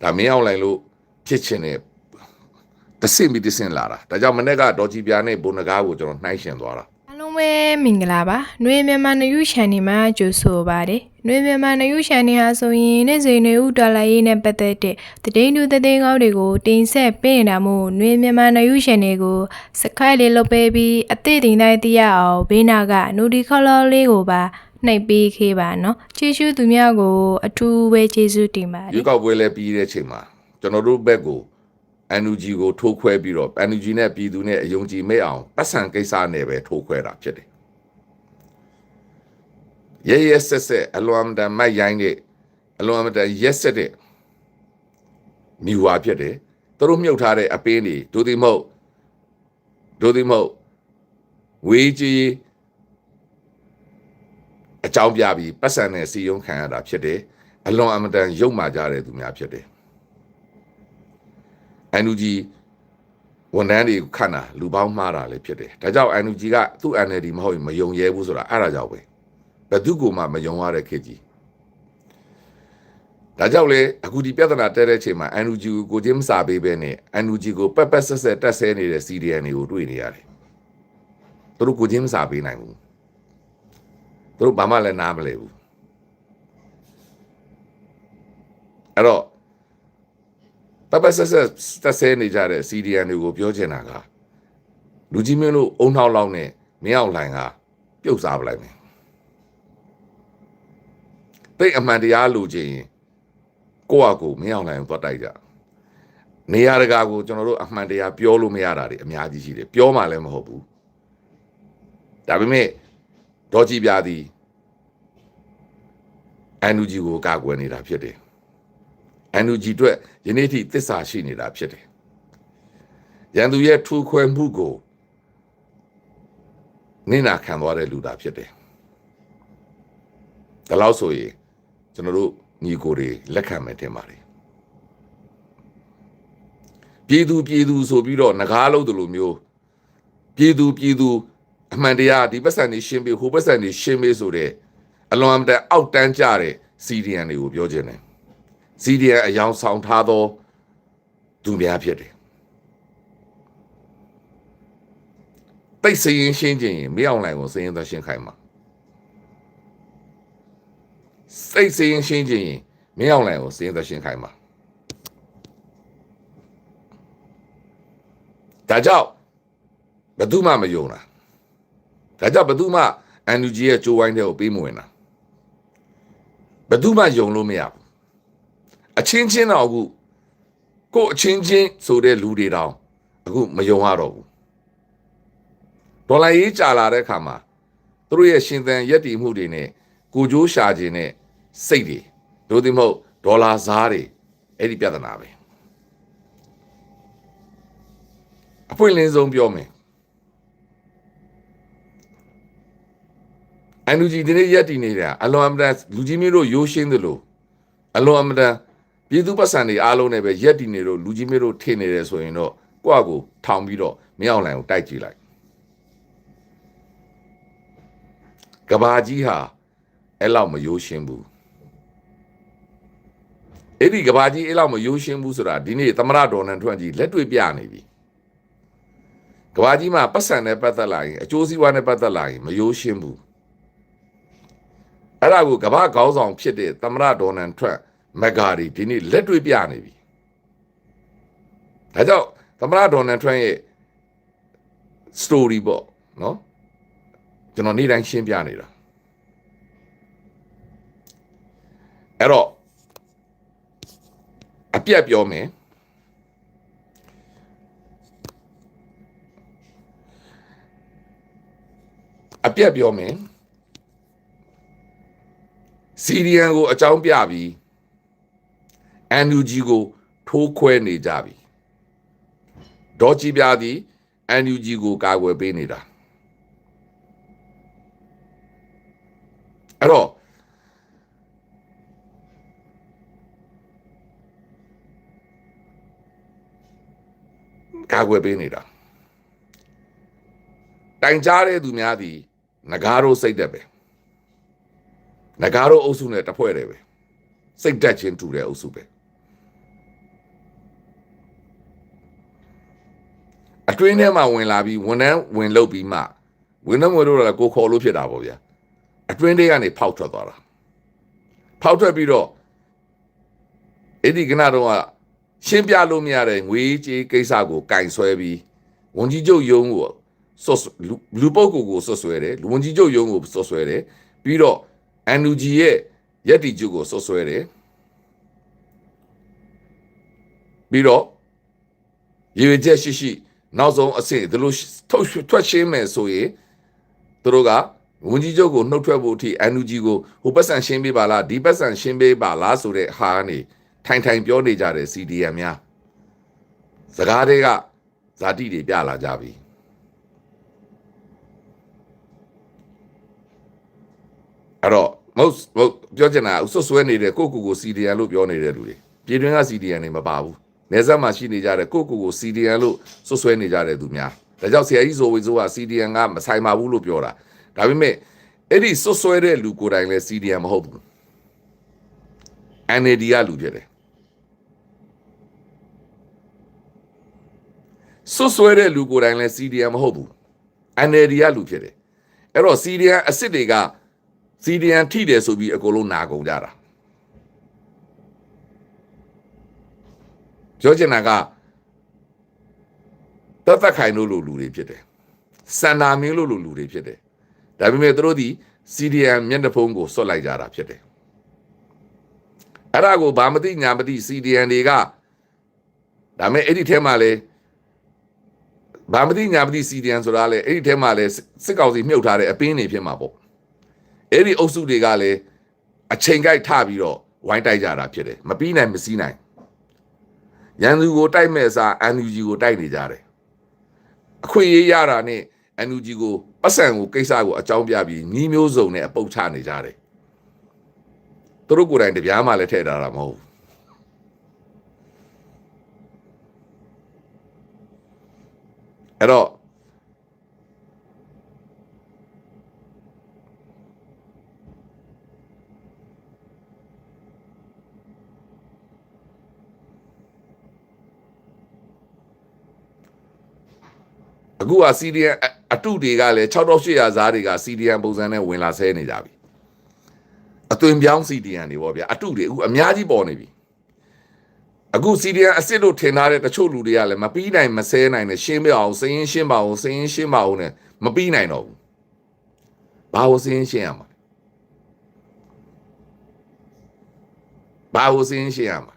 ဒါမင်းအောင်လိုက်လို့ဖြစ်ချင်တဲ့တဆင့်ပြီးတဆင့်လာတာဒါကြောင့်မနေ့ကဒေါ်ကြည်ပြာနဲ့ဘုံနဂါးကိုကျွန်တော်နှိုင်းရှင်သွားတာအားလုံးပဲမင်္ဂလာပါຫນွေမြန်မာနယူးချန်နေမှာကြိုဆိုပါတယ်ຫນွေမြန်မာနယူးချန်နေဟာဆိုရင်နေ့စဉ်တွေဥတော်လာရေးနဲ့ပတ်သက်တဲ့သတင်းတူသတင်းကောင်းတွေကိုတင်ဆက်ပေးနေတာမို့ຫນွေမြန်မာနယူးချန်နေကိုစခိုက်လေးလုပ်ပေးပြီးအသိတင်တိုင်းသိရအောင်ဘေးနာကနူဒီခေါလောလေးကိုပါနှိပ်ပေးခဲ့ပါနော်ကျေးဇူးသူများကိုအထူးပဲကျေးဇူးတင်ပါတယ်ရွေးကောက်ပွဲလဲပြီးတဲ့အချိန်မှာကျွန်တော်တို့ဘက်ကို NUG ကိုထိုးခွဲပြီးတော့ NUG နဲ့ပြည်သူနဲ့အယုံကြည်မဲ့အောင်ပတ်စံကိစ္စနဲ့ပဲထိုးခွဲတာဖြစ်တယ်ရဲဆက်အလွန်တန်မိုက်ရိုင်းတဲ့အလွန်တန်ရက်ဆက်တဲ့မြူဝါဖြစ်တယ်သူတို့မြုပ်ထားတဲ့အပင်းတွေဒိုတိမဟုတ်ဝေးကြီးအကြောင်းပြပြီးပတ်စံနဲ့စီယုံခံရတာဖြစ်တယ်အလွန်အမတန်ရုပ်မာကြတဲ့သူများဖြစ်တယ်NUG ဝန်ထမ်းတွေခန့်တာလူပေါင်းမှားတာလည်းဖြစ်တယ်ဒါကြောင့် NUG ကသူ့ NLD မဟုတ်ရင်မယုံရဲဘူးဆိုတာအဲ့ဒါကြောင့်ပဲဘယ်သူကမှမယုံရတဲ့ခေတ်ကြီးဒါကြောင့်လေအခုဒီပြဿနာတက်တဲ့အချိန်မှာ NUG ကိုချင်းမစာပေးပဲနဲ့ NUG ကိုပက်ဆက်တက်ဆဲနေတဲ့ CDN တွေကိုတွေ့နေရတယ်သူတို့ကိုချင်းမစာပေးနိုင်ဘူးသူတို့ဘာမှလည်းနားမလဲဘူးအဲ့တော့ပက်ဆက်တက်ဆဲနေကြတဲ့ CDN တွေကိုပြောချင်တာကလူကြီးမင်းတို့အုံနှောက်လောက်နဲ့မင်းအောင်လှိုင်ကပြုတ်စားပလိုက်မယ်တိတ်အမှန်တရားလူချင်းကိုယ့်အကူမင်းအောင်လှိုင်ကိုသွားတိုက်ကြနေရာတကာကိုကျွန်တော်တို့အမှန်တရားပြောလို့မရတာတွေအများကြီးရှိတယ်ပြောမှလည်းမဟုတ်ဘူးဒါပေမဲ့ဒေါ်ကြည်ပြာသည် NUG ကိုကာကွယ်နေတာဖြစ်တယ်NUG အတွက်ယနေ့ထိသစ္စာရှိနေတာဖြစ်တယ်ရန်သူရဲ့ထူခွဲမှုကိုနင့်နာခံသွားတဲ့လူသားဖြစ်တယ်ဒါလို့ဆိုရင်ကျွန်တော်တို့ညီကိုတွေလက်ခံမယ်တင်ပါတယ်ပြည်သူဆိုပြီးတော့ငကားလို့တို့လိုမျိုးပြည်သူအမှန်တရားဒီပတ်စံနေရှင်းပေးဟိုပတ်စံနေရှင်းပေးဆိုတဲ့အလွန်အမတန်အောက်တန်းကြတဲ့ CDN တွေကိုပြောခြင်းတယ် CDN အယောင်ဆောင်ထားသောသူများဖြစ်တယ်တိတ်စရင်ရှင်းခြင်းမင်းအောင်လှိုင်ကိုစရင်သရှင်းခိုင်းမှာစိတ်စရင်ရှင်းခြင်းမင်းအောင်လှိုင်ကိုစရင်သရှင်းခိုင်းမှာဒါကြောင့်ဘယ်သူမှမယုံတာဒါကြောင့်ဘယ်သူမှ NUG ရဲ့ကြိုးဝိုင်းတဲ့ကိုပေးမဝင်တာဘယ်သူမှယုံလို့မရဘူးအချင်းချင်းတော့အခုကိုအချင်းချင်းဆိုတဲ့လူတွေတောင်အခုမယုံရတော့ဘူးဒေါ်လာရေးကြာလာတဲ့အခါမှာသူတို့ရဲ့ရှင်သန်ရက်တည်မှုတွေနဲ့ကိုကြိုးရှာခြင်းနဲ့စိတ်တွေတို့ဒီမဟုတ်ဒေါ်လာစားတွေအဲ့ဒီပြဿနာပဲအပွင့်လင်းဆုံးပြောမယ်NUG ဒီနေ့ရက်တည်နေတာအလွန်အမတန်လူကြီးမျိုးတို့ရိုးရှင်းသလိုအလွန်အမတန်ပြည်သူပတ်စံတွေအားလုံးနဲ့ပဲရက်တည်နေတော့လူကြီးမျိုးတို့ထင်နေတယ်ဆိုရင်တော့ကိုယ့်အကိုထောင်ပြီးတော့မင်းအောင်လှိုင်ကိုတိုက်ကြည့်လိုက်ကဘာကြီးဟာအဲ့လောက်မရိုးရှင်းဘူးအဲ့ဒီကဘာကြီးအဲ့လောက်မရိုးရှင်းဘူးဆိုတာဒီနေ့သမရဒေါ်နန်ထွန်းကြီးလက်တွေ့ပြနေပြီကဘာကြီးမှာပတ်စံနဲ့ပတ်သက်လာရင်အကျိုးစီးပွားနဲ့ပတ်သက်လာရင်မရိုးရှင်းဘူးအဲ့ဒါကိုကဘာခေါင်းဆောင်ဖြစ်တဲ့သမရဒေါ်နန်ထွန်းမဂါဒီဒီနေ့လက်တွေ့ပြနေပြီဒါကြောင့်သမရဒေါ်နန်ထွန်းရဲ့ story ပေါ့နော်ကျွန်တော်နေ့တိုင်းရှင်းပြနေတာအဲ့တော့အပြတ်ပြောမယ်CDN ကိုအကြောင်းပြပြီး NUG ကိုထိုးခွဲနေကြပြီဒေါ်ကြည်ပြာသည် NUG ကိုကာကွယ်ပေးနေတာအဲ့တော့ကာကွယ်ပေးနေတာတိုင်ကြားတဲ့သူများသည်ငကားတို့စိတ်သက်ပဲငကားတို့အုပ်စုနဲ့တဖွဲ့တယ်ပဲစိတ်တက်ချင်းတူတဲ့အုပ်စုပဲ အတွင်းထဲမှာဝင်လာပြီးဝန်ထမ်းဝင်လုပ်ပြီးမှဝန်ထမ်းဝင်လို့လည်းကိုခေါ်လို့ဖြစ်တာပေါ့ဗျာအတွင်းထဲကနေဖောက်ထွက်သွားတာဖောက်ထွက်ပြီးတော့အဲ့ဒီကနတော့ရှင်းပြလို့မရတဲ့ငွေကြေးကိစ္စကိုကင်ဆွဲပြီးဝန်ကြီးချုပ်ယုံကိုလူပုဂ္ဂိုလ်ကိုဆွဆွဲတယ်ဝန်ကြီးချုပ်ယုံကိုဆွဆွဲတယ်ပြီးတော့ NUG ရဲ့ရက်တီချုပ်ကိုဆွဆွဲတယ်ပြီးတော့ရေရချက်ရှိနောက်ဆုံးအဆင့်ဒီလိုထုတ်ထွက်ရှင်းမယ်ဆိုရင်သူတို့ကဝန်ကြီးချုပ်ကိုနှုတ်ထွက်ဖို့အထိ NUG ကိုဟိုပတ်စံရှင်းပေးပါလားဒီပတ်စံရှင်းပေးပါလားဆိုတဲ့ဟာကနေထိုင်ပြောနေကြတဲ့ CDM များစကားတွေကဇာတိတွေပြလာကြပြီအဲ့တော့မဟုတ်ပြောချင်တာဆွဆွဲနေတဲ့ကိုကို CDM လို့ပြောနေတဲ့လူတွေပြည်တွင်းက CDM တွေမပါဘူးနေဆက်မှာရှိနေကြတဲ့ကိုကို CDM လို့ဆွဆွဲနေကြတဲ့သူများဒါကြောင့်ဆရာကြီးဇိုဝေဇိုက CDM ကမဆိုင်ပါဘူးလို့ပြောတာဒါပေမဲ့အဲ့ဒီဆွဆွဲတဲ့လူကိုယ်တိုင်လည်း CDM မဟုတ်ဘူး NLD ကလူဖြစ်တယ်ဆွဆွဲတဲ့လူကိုယ်တိုင်လည်း CDM မဟုတ်ဘူး NLD ကလူဖြစ်တယ်အဲ့တော့ CDM အစ်စ်တွေက CDM ထိတယ်ဆိုပြီးအကုန်လုံးနာကုန်ကြတာပြောချင်တာကသက်ခိုင်လို့လူတွေဖြစ်တယ်စန္ဒာမင်းလို့လူတွေဖြစ်တယ်ဒါပေမဲ့သူတို့ဒီ CDM မျက်နှာဖုံးကိုစွတ်လိုက်ကြတာဖြစ်တယ်အဲ့ဒါကိုဘာမသိညာမသိ CDM တွေကဒါမဲ့အဲ့ဒီထဲမှာလဲဘာမသိညာမသိ CDM ဆိုတာလဲအဲ့ဒီထဲမှာလဲစစ်ကောင်စီမြုပ်ထားတဲ့အပင်းတွေဖြစ်မှာပေါ့အဲ့ဒီအုပ်စုတွေကလည်းအချိန်ကိုက်ထပြီးတော့ဝိုင်းတိုက်ကြတာဖြစ်တယ်မပြီးနိုင်မစည်းနိုင်ရန်သူကိုတိုက်မဲ့အစား NUG ကိုတိုက်နေကြတယ်အခွင့်အရေးရတာနဲ့ NUG ကိုပတ်စံကိုကိစ္စကိုအကြောင်းပြပြီးညီမျိုးစုံနဲ့အပုတ်ချနေကြတယ်သူတို့ကိုယ်တိုင်တပြားမှလည်းထည့်ထားတာမဟုတ်အဲ့တော့အခုက CDM အတုတွေကလည်း6800ဇားတွေက CDM ပုံစံနဲ့ဝင်လာဆဲနေကြပြီအသွင်ပြောင်း CDM တွေပေါ့ဗျာအတုတွေအခုအများကြီးပေါ်နေပြီအခု CDM အစ်စ်လို့ထင်ထားတဲ့တချို့လူတွေကလည်းမပြီးနိုင်မဆဲနိုင်နဲ့ရှင်းပြအောင်စရင်ရှင်းပါအောင်စရင်ရှင်းပါအောင်နဲ့မပြီးနိုင်တော့ဘူးဘာလို့စရင်ရှင်းရမှာဘာလို့စရင်ရှင်းရမှာ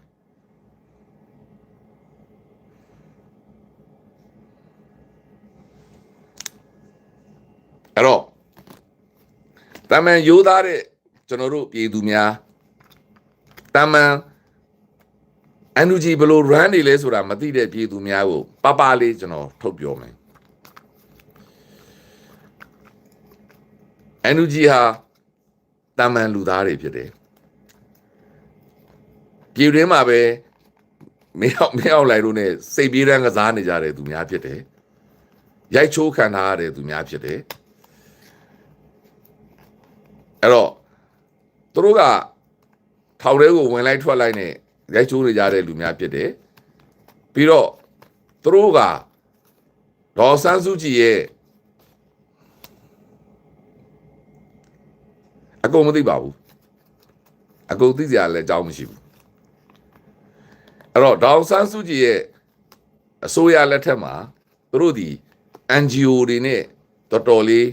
အဲ့တော့တမန်ရိုးသားတဲ့ကျွန်တော်တို့ပြည်သူများတမန် NUG ဘယ်လို run နေလဲဆိုတာမသိတဲ့ပြည်သူများကိုပလေးကျွန်တော်ထုတ်ပြောမယ် NUG ဟာတမန်လူသားတွေဖြစ်တယ်ပြည်တွင်းမှာပဲမရောက်လိုက်လို့ ਨੇ စိတ်ပြေးရန်ကစားနေကြတဲ့သူများဖြစ်တယ်ရိုက်ချိုးခံထားရတဲ့သူများဖြစ်တယ်အဲ့တော့သူတို့ကထောင်ထဲကိုဝင်လိုက်ထွက်လိုက်နဲ့ရိုက်ချိုးနေကြတဲ့လူများဖြစ်တယ်ပြီးတော့သူတို့ကဒေါ်ဆန်းစုကြည်ရဲ့အကုန်မသိပါဘူးအကုန်သိစရာလည်းအကြောင်းမရှိဘူးအဲ့တော့ဒေါ်ဆန်းစုကြည်ရဲ့အစိုးရလက်ထက်မှာသူတို့ဒီ NGO တွေနဲ့တော်တော်လေး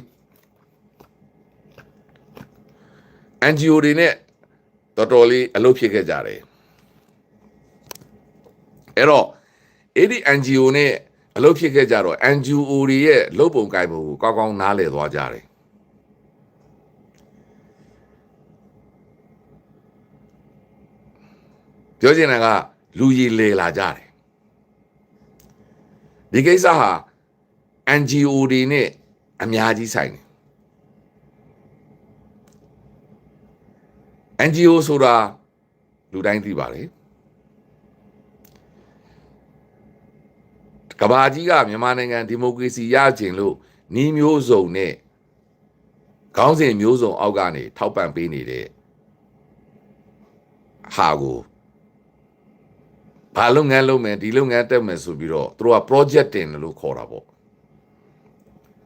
NGO တွေနဲ့တော်တော်လေးအလုပ်ဖြစ်ခဲ့ကြတယ်အဲ့တော့အဲ့ဒီ NGO နဲ့အလုပ်ဖြစ်ခဲ့ကြတော့ NGO တွေရဲ့လုပ်ပုံကိုင်ပုံကိုကောင်းကောင်းနားလည်သွားကြတယ်ပြောချင်တာကလူရည်လေလာကြတယ်ဒီကိစ္စဟာ NGO တွေနဲ့အများကြီးဆိုင်တယ် NGO ဆိုတာလူတိုင်းသိပါလေကဘာကြီးကမြန်မာနိုင်ငံဒီမိုကရေစီရခြင်းလို့ဤမျိုးစုံနဲ့ခေါင်းစဉ်မျိုးစုံအောက်ကနေထောက်ပံ့ပေးနေတဲ့ဟာကို ဘာလုပ်ငန်းလုပ်မယ်ဒီလုပ်ငန်းတက်မယ်ဆိုပြီးတော့သူတို့က project တင်တယ်လို့ခေါ်တာပေါ့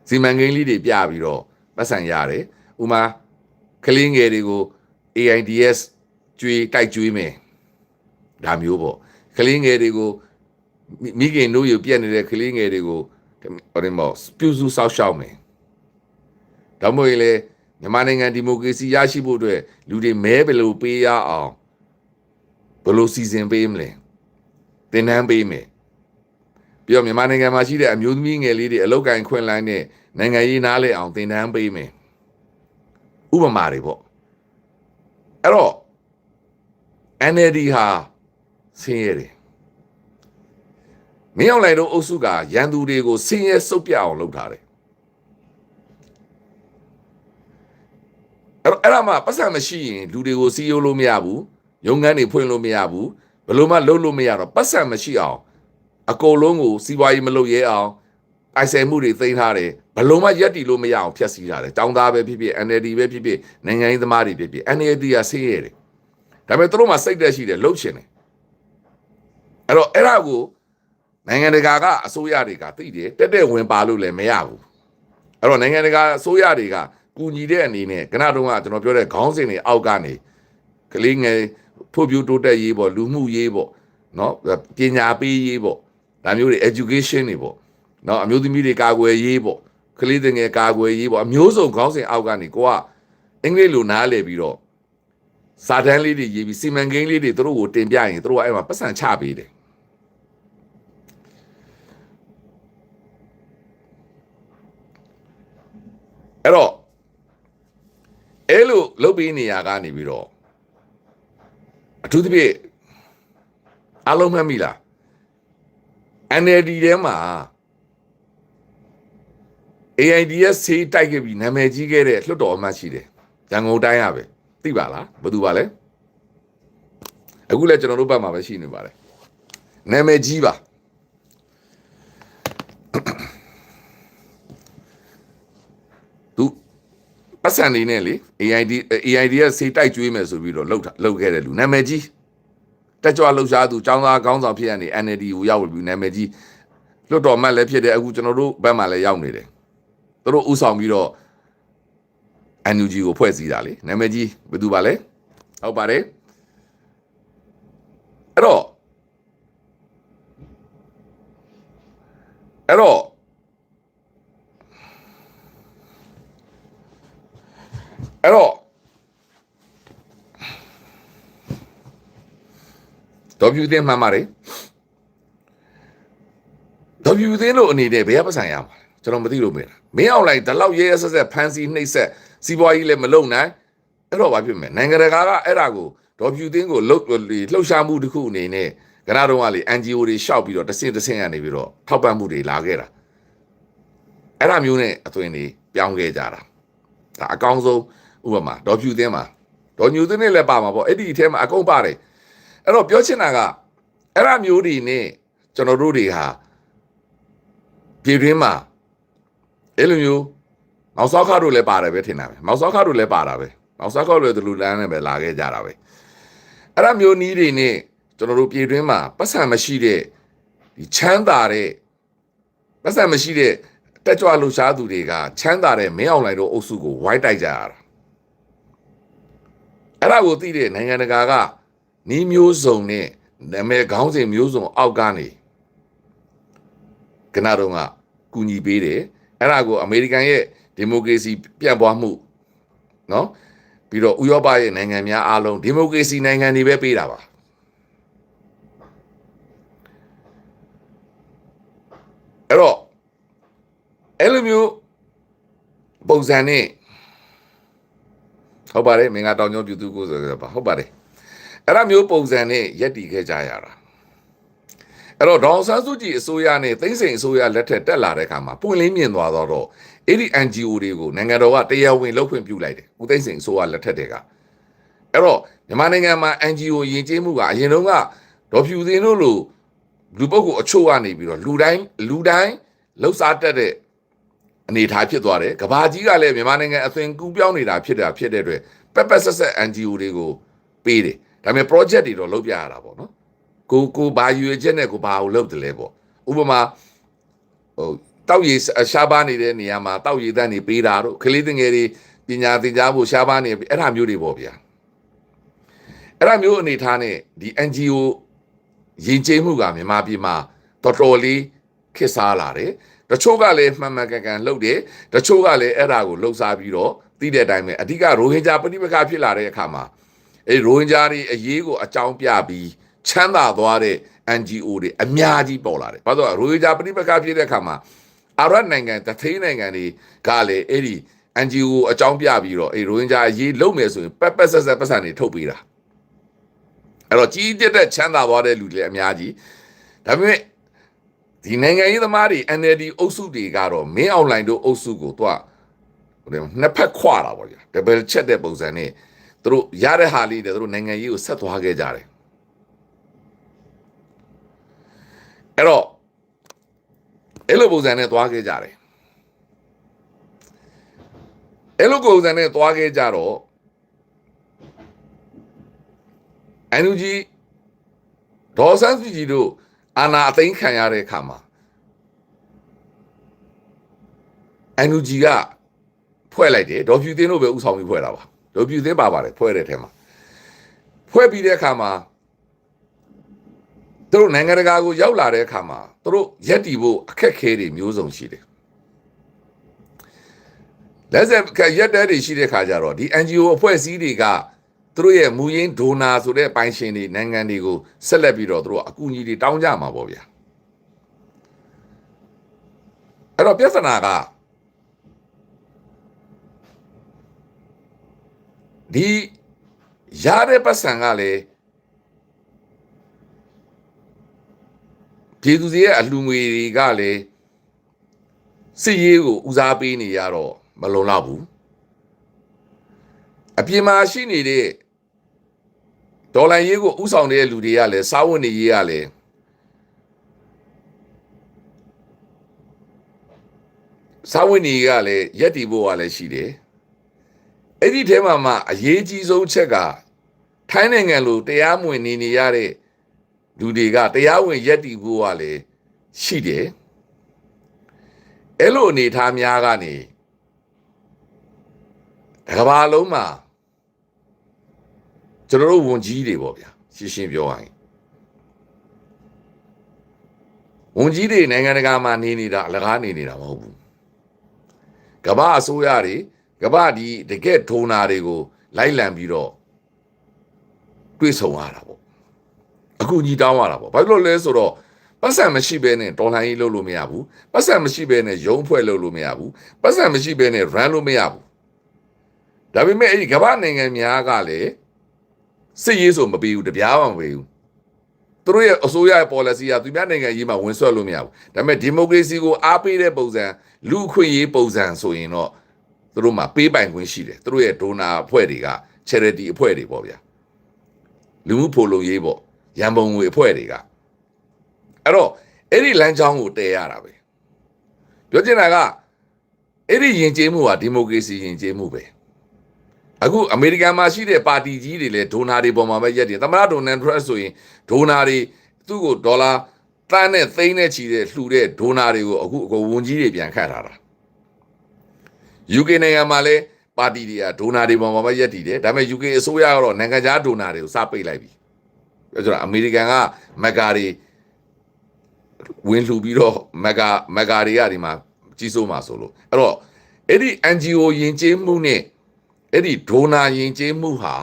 စီမံကိန်းလေးတွေပြပြီးတော့ပတ်စံရတယ်ဥမာကလေးငယ်တွေကို AIDS ကျွေးတိုက်ကျွေးမယ်ဒါမျိုးပေါ့ကလေးငယ်တွေကိုမိခင်တို့ရပြက်နေတဲ့ကလေးငယ်တွေကိုဟိုတယ်မော့ပြုစုစောက်ရှောက်မယ်ဒါမှမဟုတ်လေမြန်မာနိုင်ငံဒီမိုကရေစီရရှိဖို့အတွက်လူတွေမဲဘယ်လိုပေးရအောင်ဘယ်လိုစီစဉ်ပေးမလဲသင်တန်းပေးမယ်ပြီးတော့မြန်မာနိုင်ငံမှာရှိတဲ့အမျိုးသမီးငယ်လေးတွေအလောက်ကန်ခွင့်လိုင်းနဲ့နိုင်ငံရေးနားလဲအောင်သင်တန်းပေးမယ်ဥပမာတွေပေါ့အဲ့တော့ NLD ဟာဆင်းရဲတယ်မင်းအောင်လှိုင်တို့အုပ်စုကရန်သူတွေကိုဆင်းရဲစုပ်ပြအောင်လုပ်ထားတယ်အဲ့ဒါမှပတ်စံမရှိရင်လူတွေကိုစီးရိုးလို့မရဘူးရုံငန်းတွေဖွင့်လို့မရဘူးဘယ်လိုမှလုပ်လို့မရတော့ပတ်စံမရှိအောင်အကုန်လုံးကိုစီးပွားရေးမလုပ်ရဲအောင်ပိုင်ဆိုင်မှုတွေသိမ်းထားတယ်ဘယ်လိုမှရက်တီလို့မရအောင်ဖျက်ဆီးထားတယ်တောင်းသားပဲဖြစ်ဖြစ် NLD ပဲဖြစ်ဖြစ်နိုင်ငံရေးသမားတွေဖြစ်ဖြစ် NLD ကဆင်းရဲတယ်ဒါပေမဲ့သူတို့မှစိတ်သက်ရှိတယ်လှုပ်ရှင်တယ်အဲ့တော့အဲ့ဒါကိုနိုင်ငံတကာကအစိုးရတွေကသိတယ်တက်ဝင်ပါလို့လည်းမရဘူးအဲ့တော့နိုင်ငံတကာအစိုးရတွေကကူညီတဲ့အနေနဲ့ခဏတုန်းကကျွန်တော်ပြောတဲ့ခေါင်းစဉ်တွေအောက်ကနေကလေးငယ်ဖို့ပြတိုးတက်ရေးပေါ့လူမှုရေးပေါ့နော်ပညာပေးရေးပေါ့ဒါမျိုးတွေ education တွေပေါ့နော်အမျိုးသမီးတွေကာကွယ်ရေးပေါ့ကလေးတွေငယ်ကာကွယ်ရေးပေါ့အမျိုးစုံခေါင်းစဉ်အောက်ကနေကိုကအင်္ဂလိပ်လိုနားလည်ပြီးတော့စာတန်းလေးတွေရေးပြီးစီမံကိန်းလေးတွေသူတို့ကိုတင်ပြရင်သူတို့ကအဲ့မှာပတ်စံချပေးတယ်အဲ့တော့အဲ့လိုလုပ်ပြီးနေရကနေပြီးတော့အထူးသဖြင့်အားလုံးမှတ်မိလား NLD ထဲမှာ AIDS ဆေးတိုက်ခဲ့ပြီးနာမည်ကြီးခဲ့တဲ့လွှတ်တော်အမတ်ရှိတယ်ရန်ကုန်တိုင်းရပဲသိပါလားဘယ်သူပါလဲအခုလည်းကျွန်တော်တို့ဘက်မှာပဲရှိနေပါတယ်နာမည်ကြီးပါသူပတ်စံနေနဲ့လေ AIDS ဆေးတိုက်ကျွေးမယ်ဆိုပြီးတော့လုပ်ခဲ့တဲ့လူနာမည်ကြီးတက်ကြွလှုပ်ရှားသူចောင်းသားခေါင်းဆောင်ဖြစ်ရနေ NLD ကိုရောက်ပြီးနာမည်ကြီးလွတ်တော်မှတ်လည်းဖြစ်တယ်အခုကျွန်တော်တို့ဘက်မှာလည်းရောက်နေတယ်သူတို့ဥဆောင်ပြီးတော့ NUG ကိုဖွဲ့စည်းတာလေနာမည်ကြီးဘယ်သူပါလဲဟုတ်ပါတယ်အဲ့တော့ဒေါ်ပြူသိန်းမှန်ပါတယ်ဒေါ်ပြူသိန်းတို့အနေနဲ့ဘယ်ကပတ်ဆိုင်ရမှာကျွန်တော်မသိလို့မေးတာမင်းအောင်လိုက်ဒီလောက်ရဲရဲဆက်ဆက်ဖန်စီနှိပ်ဆက်စီးပွားရေးလည်းမလုပ်နိုင်အဲ့တော့ဘာဖြစ်မလဲနိုင်ငံတကာကအဲ့ဒါကိုဒေါ်ပြူသိန်းကိုလှုပ်ရှားမှုတစ်ခုအနေနဲ့ကနတော့ကလေ NGO တွေရှောက်ပြီးတော့တဆင့်ရနေပြီးတော့ထောက်ပံ့မှုတွေလာခဲ့တာအဲ့ဒါမျိုးနဲ့အသွင်တွေပြောင်းခဲ့ကြတာဒါအကောင်းဆုံးဥပမာဒေါ်ပြူသိန်းမှာဒေါ်ညူသိန်းနဲ့လည်းပါမှာပေါ့အဲ့ဒီအထဲမှာအကုန်ပါတယ်အဲ့တော့ပြောချင်တာကအဲ့ဒါမျိုးတွေနဲ့ကျွန်တော်တို့တွေဟာပြည်တွင်းမှာအဲ့လိုမျိုးမောင်စောခါတို့လည်းပါတယ်ပဲထင်တာပဲမောင်စောခါတို့လည်းပါတာပဲမောင်စောခါတို့လည်းဒီလိုလမ်းနဲ့ပဲလာခဲ့ကြတာပဲအဲ့ဒါမျိုးနီးတွေနဲ့ကျွန်တော်တို့ပြည်တွင်းမှာပတ်စံမရှိတဲ့ဒီချမ်းသာတဲ့ပတ်စံမရှိတဲ့တက်ကြွလှူရှားသူတွေကချမ်းသာတဲ့မင်းအောင်လှိုင်တို့အုပ်စုကိုဝိုင်းတိုက်ကြရတာအဲ့ဒါကိုသိတဲ့နိုင်ငံတကာကနီးမျိုးစုံနဲ့နာမည်ခေါင်းစဉ်မျိုးစုံအောက်ကနေကနတော့ကကူညီပေးတယ်အဲ့ဒါကိုအမေရိကန်ရဲ့ဒီမိုကရေစီပြန့်ပွားမှုနော်ပြီးတော့ဥရောပရဲ့နိုင်ငံများအားလုံးဒီမိုကရေစီနိုင်ငံတွေပဲပေးတာပါအဲ့တော့အဲ့လိုမျိုးပုံစံနဲ့ဟုတ်ပါတယ်မင်္ဂတောင်ကျောင်းပြည်သူကိုဆိုတော့ဟုတ်ပါတယ်အဲ့ဒါမျိုးပုံစံနဲ့ရက်တည်ခဲ့ကြရတာအဲ့တော့ဒေါအောင်ဆန်းစုကြည်အစိုးရနဲ့သိန်းစိန်အစိုးရလက်ထက်တက်လာတဲ့အခါမှာပွင့်လင်းမြင်သွားတော့အဲ့ဒီ NGO တွေကိုနိုင်ငံတော်ကတရားဝင်လုပ်ခွင့်ပြုလိုက်တယ်ဦးသိန်းစိန်အစိုးရလက်ထက်တွေကအဲ့တော့မြန်မာနိုင်ငံမှာ NGO ယဉ်ကျေးမှုကအရင်တုန်းကဒေါ်ဖြူသိန်းတို့လိုလူပုဂ္ဂိုလ်အချို့ကနေပြီးတော့လူတိုင်းလှုပ်ရှားတတ်တဲ့အနေအထားဖြစ်သွားတယ်ကဘာကြီးကလည်းမြန်မာနိုင်ငံအသွင်ကူးပြောင်းနေတာဖြစ်တဲ့အတွက်ပက်ဆက် NGO တွေကိုပေးတယ်ဒါပေမဲ့ project တွေတော့လုပ်ပြရတာပေါ့နော် ကိုဘာရွေချက်နဲ့ကိုဘာကိုလုပ်တယ်လဲပေါ့ဥပမာဟိုတောက်ရည်ရှားပါနေတဲ့နေရာမှာတောက်ရည်တန်းနေပေးတာတို့ကလေးငယ်တွေပညာသင်ကြားဖို့ရှားပါနေအဲ့ဒါမျိုးတွေပေါ့ဗျာအဲ့ဒါမျိုးအနေထားနဲ့ဒီ NGO ယဉ်ကျေးမှုကမြန်မာပြည်မှာတော်တော်လေးခက်စားလာတယ်တချို့ကလည်းမှန်မှန်ကန်ကန်လုပ်တယ်တချို့ကလည်းအဲ့ဒါကိုလှုပ်ရှားပြီးတော့သိတဲ့အတိုင်းပဲအဓိကရိုဟင်ဂျာပဋိပက္ခဖြစ်လာတဲ့အခါမှာအဲ့ရိုဟင်ဂျာတွေအရေးကိုအကြောင်းပြပြီးချမ်းသာသွားတဲ့ NGO တွေအများကြီးပေါ်လာတယ်ဘာလို့ရိုဟင်ဂျာပဋိပက္ခဖြစ်တဲ့အခါမှာအာရပ်နိုင်ငံတထိန်နိုင်ငံတွေကလည်းအဲ့ဒီ NGO ကိုအကြောင်းပြပြီးတော့အဲ့ရိုဟင်ဂျာအရေးလုပ်မယ်ဆိုရင်ပတ်ပတ်ဆက်ပတ်စံတွေထုတ်ပေးတာအဲ့တော့ကြီးတဲ့ချမ်းသာသွားတဲ့လူတွေအများကြီးဒါပေမဲ့ဒီနိုင်ငံရေးသမားတွေ NLD အုပ်စုတွေကတော့မင်းအွန်လိုင်းတို့အုပ်စုကိုတော့နှစ်ဖက်ခွာတာပေါ့ဗျာ double check တဲ့ပုံစံနဲ့သူတို့ရတဲ့ဟာလေးတွေသူတို့နိုင်ငံရေးကိုဆက်သွားခဲ့ကြတယ်အဲ့တော့အဲ့လိုပုံစံနဲ့သွားခဲ့ကြတယ်အဲ့လိုပုံစံနဲ့သွားခဲ့ကြတော့ NUG ဒေါ်စန်းစုကြည်တို့အာဏာအသိမ်းခံရတဲ့အခါမှာ NUG ကဖွဲ့လိုက်တယ်ဒေါ်ဖြူသိန်းတို့ပဲဥဆောင်ပြီးဖွဲ့တာပါဒေါ်ဖြူသိန်းပါပါတယ်ဖွဲ့တဲ့ထဲမှာဖွဲ့ပြီးတဲ့အခါမှာသူတို့နိုင်ငံတကာကိုရောက်လာတဲ့အခါမှာသူတို့ရက်တီဖို့အခက်ခဲတွေမျိုးစုံရှိတယ်လက်ဆက်ရက်တဲတွေရှိတဲ့ခါကျတော့ဒီ NGO အဖွဲ့အစည်းတွေကသူတို့ရဲ့မူရင်းဒိုနာဆိုတဲ့ပိုင်ရှင်တွေနိုင်ငံတွေကိုဆက်လက်ပြီးတော့သူတို့အကူအညီတွေတောင်းကြမှာပေါ့ဗျာအဲ့တော့ပြဿနာကဒီရတဲ့ပတ်စံကလည်းပြည်သူတွေရဲ့အလှူငွေတွေကလည်းစစ်ရေးကိုဦးစားပေးနေရတော့မလုံလောက်ဘူးအပြင်မှာရှိနေတဲ့ဒေါ်လာရေးကိုဥဆောင်တဲ့လူတွေကလည်းစားဝတ်နေရေးကလည်းစားဝတ်နေရေးကလည်းရက်တီဖို့ကလည်းရှိတယ်အဲ့ဒီထဲမှာမှအရေးကြီးဆုံးချက်ကထိုင်းနိုင်ငံလိုတရားမဝင်နေရတဲ့လူတွေကတရားဝင်ရက်တီဖို့ကလည်းရှိတယ်အဲ့လိုအနေထားများကနေတစ်ကမ္ဘာလုံးမှာကျွန်တော်တို့ဝန်ကြီးတွေပေါ့ဗျာရှင်းပြောရရင်ဝန်ကြီးတွေနိုင်ငံတကာမှာနေနေတာအလကားနေနေတာမဟုတ်ဘူးကမ္ဘာအစိုးရတွေကမ္ဘာဒီတကယ်ဒိုနာတွေကိုလိုက်လံပြီးတော့တွေးဆုံရတာပေါ့အခုညီတောင်းရတာပေါ့ဘာလို့လဲဆိုတော့ပတ်စံမရှိဘဲနဲ့ဒေါ်လာရေးလုပ်လို့မရဘူးပတ်စံမရှိဘဲနဲ့ရုံးဖွဲ့လုပ်လို့မရဘူးပတ်စံမရှိဘဲနဲ့ run လို့မရဘူးဒါပေမဲ့အဲ့ဒီကမ္ဘာနိုင်ငံများကလည်းစစ်ရေးဆိုမပေးဘူးတပြားမှမပေးဘူးသူတို့ရဲ့အစိုးရရဲ့ policy ကသူများနိုင်ငံရေးမှာဝင်ဆွဲလို့မရဘူးဒါပေမဲ့ဒီမိုကရေစီကိုအားပေးတဲ့ပုံစံလူအခွင့်အရေးပုံစံဆိုရင်တော့သူတို့မှာပေးပိုင်ခွင့်ရှိတယ်သူတို့ရဲ့ donor အဖွဲ့တွေက charity အဖွဲ့တွေပေါ့ဗျာလူမှုဖိုလုံရေးပေါ့ရန်ပုံငွေအဖွဲ့တွေကအဲ့တော့အဲ့ဒီလမ်းကြောင်းကိုတည်ရတာပဲပြောချင်တာကအဲ့ဒီယဉ်ကျေးမှုဟာဒီမိုကရေစီယဉ်ကျေးမှုပဲအခုအမေရိကန်မှာရှိတဲ့ပါတီကြီးတွေလည်းဒိုနာတွေပေါ်မှာပဲရက်တယ်သမ္မတဒေါ်နယ်ထရန့်ဆိုရင်ဒိုနာတွေသူ့ကိုဒေါ်လာတန်းနဲ့သိန်းနဲ့ချီတဲ့လှူတဲ့ဒိုနာတွေကိုအခုဝန်ကြီးတွေပြန်ခတ်ထားတာ UK နိုင်ငံမှာလည်းပါတီတွေကဒိုနာတွေပေါ်မှာပဲရက်တည်တယ်ဒါပေမဲ့ UK အစိုးရကတော့နိုင်ငံခြားဒိုနာတွေကိုစပိတ်လိုက်ပြီပြောကြတာအမေရိကန်ကမက်ဂါတွေဝင်လှူပြီးတော့မက်ဂါတွေကဒီမှာကြီးစိုးမှာဆိုလို့အဲ့တော့အဲ့ဒီ NGO ယဉ်ကျေးမှုနဲ့အဲ့ဒီဒိုနာယဉ်ကျေးမှုဟာ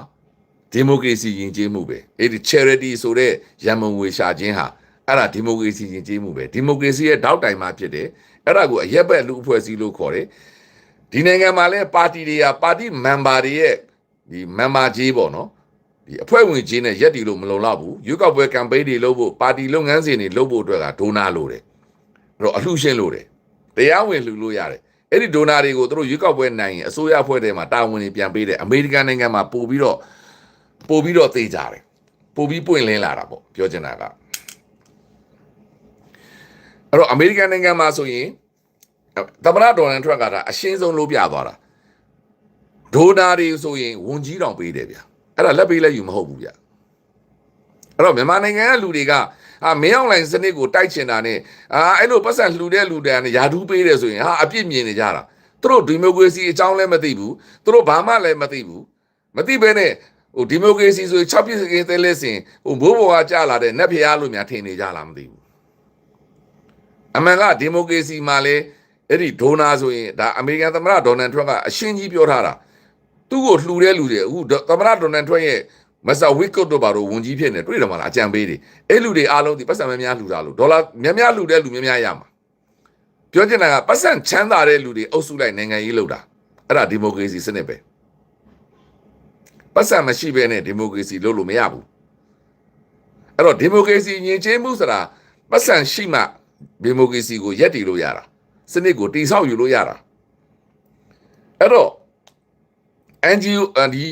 ဒီမိုကရေစီယဉ်ကျေးမှုပဲအဲ့ဒီ charity ဆိုတဲ့ရန်မုံငွေရှာခြင်းဟာအဲ့ဒါဒီမိုကရေစီယဉ်ကျေးမှုပဲဒီမိုကရေစီရဲ့တောက်တိုင်မှာဖြစ်တယ်အဲ့ဒါကိုအရက်ဘက်လူအဖွဲ့အစည်းလို့ခေါ်တယ်ဒီနိုင်ငံမှာလည်းပါတီတွေကပါတီ member တွေရဲ့ဒီ member ကြီးပေါ့နော်ဒီအဖွဲ့ဝင်ကြီးနဲ့ရက်တီလို့မလုံလောက်ဘူးရွေးကောက်ပွဲ campaign တွေလုပ်ဖို့ပါတီလုပ်ငန်းစဉ်တွေလုပ်ဖို့အတွက်ကဒိုနာလိုတယ်အဲ့တော့အလှူရှင်လိုတယ်တရားဝင်လှူလို့ရတယ်အဲ့ဒီဒိုနာတွေကိုသူတို့ရွေးကောက်ပွဲနိုင်ရင်အစိုးရအဖွဲ့ထဲမှာတာဝန်တွေပြန်ပေးတယ်အမေရိကန်နိုင်ငံမှာပို့ပြီးတော့သိကြတယ်ပို့ပြီးပွင့်လင်းလာတာပေါ့ပြောချင်တာကအဲ့တော့အမေရိကန်နိုင်ငံမှာဆိုရင်သမ္မတဒေါ်နယ်ထရန့်ကဒါအရှင်းဆုံးလို့ပြသွားတာဒိုနာတွေဆိုရင်ဝန်ကြီးတောင်ပေးတယ်ဗျအဲ့ဒါလက်ပေးလက်ယူမဟုတ်ဘူးဗျ အဲ့တော့မြန်မာနိုင်ငံကလူတွေကမင်းအောင်လှိုင်စနစ်ကိုတိုက်ချင်တာနဲ့အဲ့လိုပတ်စံလှူတဲ့လူတွေကယာဒူးပေးတယ်ဆိုရင်အပြစ်မြင်နေကြတာသူတို့ဒီမိုကရေစီအကြောင်းလည်းမသိဘူးသူတို့ဘာမှလည်းမသိဘူးမသိဘဲနဲ့ဒီမိုကရေစီဆိုရင်6ပြည့်စကင်းသေးလဲစင်ဘိုးဘွားကြလာတဲ့နတ်ဖျားလို့များထင်နေကြလားမသိဘူးအမှန်ကဒီမိုကရေစီမှာလေအဲ့ဒီဒိုနာဆိုရင်ဒါအမေရိကန်သမ္မတဒေါ်နယ်ထရန့်ကအရှင်းကြီးပြောထားတာသူ့ကိုလှူတဲ့လူတွေအခုသမ္မတဒေါ်နယ်ထရန့်ရဲ့မဆာဝီကုတ်တို့ဘာလို့ဝန်ကြီးဖြစ်နေတွေ့တယ်မလားအကြံပေးတယ်အဲ့လူတွေအားလုံးဒီပတ်စံများများလှူတာလို့ဒေါ်လာများများလှူတဲ့လူများများရမှာပြောချင်တာကပတ်စံချမ်းသာတဲ့လူတွေအုပ်စုလိုက်နိုင်ငံရေးလုပ်တာအဲ့ဒါဒီမိုကရေစီစနစ်ပဲပတ်စံမရှိဘဲနဲ့ဒီမိုကရေစီလုပ်လို့မရဘူးအဲ့တော့ဒီမိုကရေစီညင်ကျေးမှုဆိုတာပတ်စံရှိမှဒီမိုကရေစီကိုရက်တည်လို့ရတာစနစ်ကိုတည်ဆောက်ယူလို့ရတာအဲ့တော့ NGO ဒီ